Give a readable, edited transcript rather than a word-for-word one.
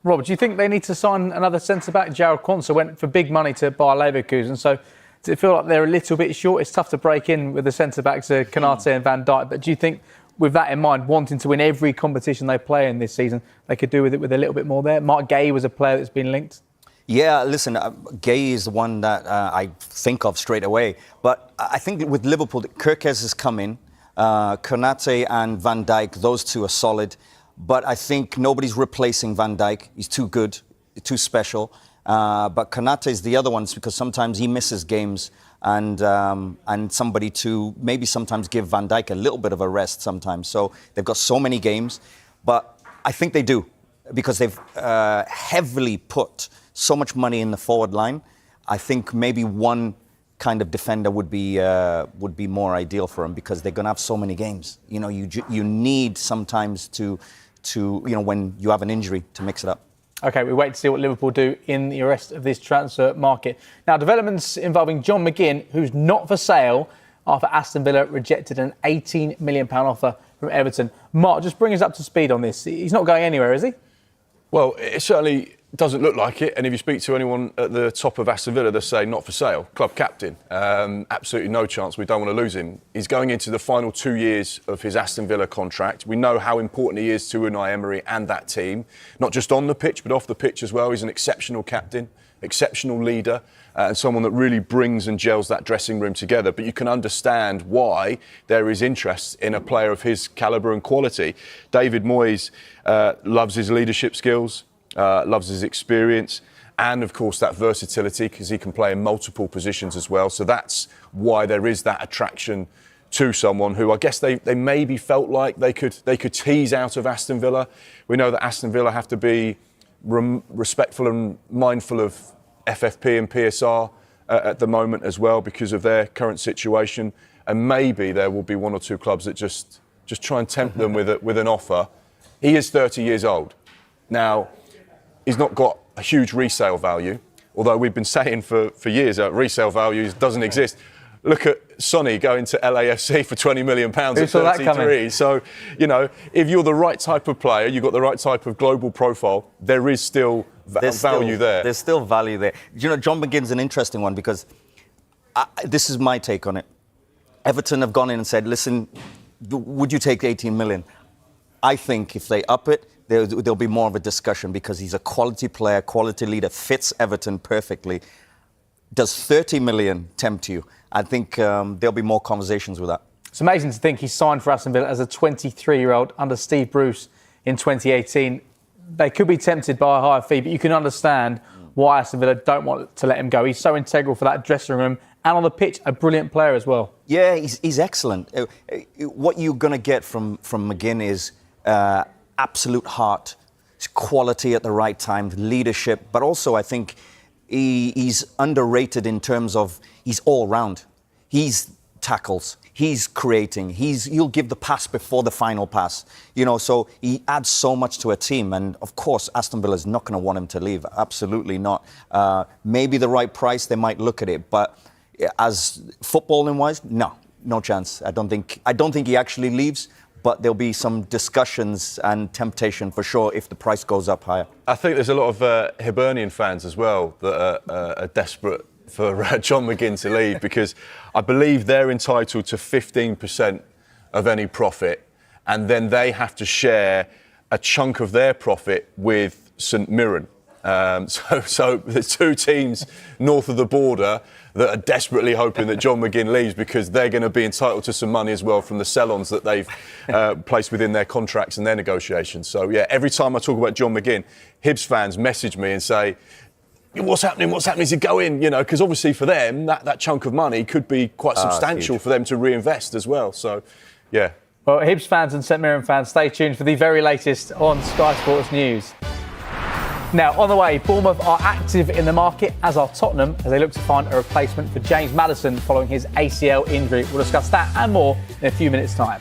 Rob, do you think they need to sign another centre-back? Jarrod Quansah went for big money to buy Leverkusen, so does it feel like they're a little bit short? It's tough to break in with the centre-backs, Konate and Van Dijk, but do you think, with that in mind, wanting to win every competition they play in this season, they could do with it with a little bit more there? Mark Gay was a player that's been linked. Yeah, listen, Gay is the one that I think of straight away. But I think with Liverpool, Kirkes has come in. Konate and Van Dijk, those two are solid. But I think nobody's replacing Van Dijk. He's too good, too special. But Konate is the other ones because sometimes he misses games and somebody to maybe sometimes give Van Dijk a little bit of a rest sometimes. So they've got so many games. But I think they do because they've heavily put so much money in the forward line. I think maybe one kind of defender would be more ideal for them because they're going to have so many games. You know, you need sometimes to when you have an injury to mix it up. OK, we wait to see what Liverpool do in the rest of this transfer market. Now, developments involving John McGinn, who's not for sale after Aston Villa rejected an £18 million offer from Everton. Mark, just bring us up to speed on this. He's not going anywhere, is he? Well, it certainly doesn't look like it. And if you speak to anyone at the top of Aston Villa, they'll say not for sale. Club captain. Absolutely no chance. We don't want to lose him. He's going into the final 2 years of his Aston Villa contract. We know how important he is to Unai Emery and that team. Not just on the pitch, but off the pitch as well. He's an exceptional captain, exceptional leader, and someone that really brings and gels that dressing room together. But you can understand why there is interest in a player of his calibre and quality. David Moyes loves his leadership skills. Loves his experience and, of course, that versatility because he can play in multiple positions as well. So that's why there is that attraction to someone who I guess they maybe felt like they could tease out of Aston Villa. We know that Aston Villa have to be respectful and mindful of FFP and PSR at the moment as well because of their current situation. And maybe there will be one or two clubs that just try and tempt them with an offer. He is 30 years old. Now, he's not got a huge resale value, although we've been saying for years that resale value doesn't exist. Look at Sonny going to LAFC for £20 million at 33. So, you know, if you're the right type of player, you've got the right type of global profile, there is still value there. There's still value there. You know, John McGinn's an interesting one because this is my take on it. Everton have gone in and said, listen, would you take 18 million? I think if they up it, there'll be more of a discussion because he's a quality player, quality leader, fits Everton perfectly. Does 30 million tempt you? I think there'll be more conversations with that. It's amazing to think he signed for Aston Villa as a 23-year-old under Steve Bruce in 2018. They could be tempted by a higher fee, but you can understand why Aston Villa don't want to let him go. He's so integral for that dressing room and on the pitch, a brilliant player as well. Yeah, he's excellent. What you're going to get from McGinn is absolute heart, quality at the right time, leadership, but also I think he's underrated in terms of he's all round. He's tackles, he's creating, he'll give the pass before the final pass. You know, so he adds so much to a team, and of course Aston Villa is not going to want him to leave. Absolutely not. Maybe the right price, they might look at it, but as footballing wise, no chance. I don't think he actually leaves. But there'll be some discussions and temptation for sure if the price goes up higher. I think there's a lot of Hibernian fans as well that are desperate for John McGinn to leave because I believe they're entitled to 15% of any profit and then they have to share a chunk of their profit with St Mirren. So there's two teams north of the border that are desperately hoping that John McGinn leaves because they're going to be entitled to some money as well from the sell-ons that they've placed within their contracts and their negotiations. So, yeah, every time I talk about John McGinn, Hibs fans message me and say, what's happening, is he going? You know, because obviously for them, that chunk of money could be quite substantial for them to reinvest as well. So, yeah. Well, Hibs fans and St Mirren fans, stay tuned for the very latest on Sky Sports News. Now, on the way, Bournemouth are active in the market, as are Tottenham, as they look to find a replacement for James Maddison following his ACL injury. We'll discuss that and more in a few minutes' time.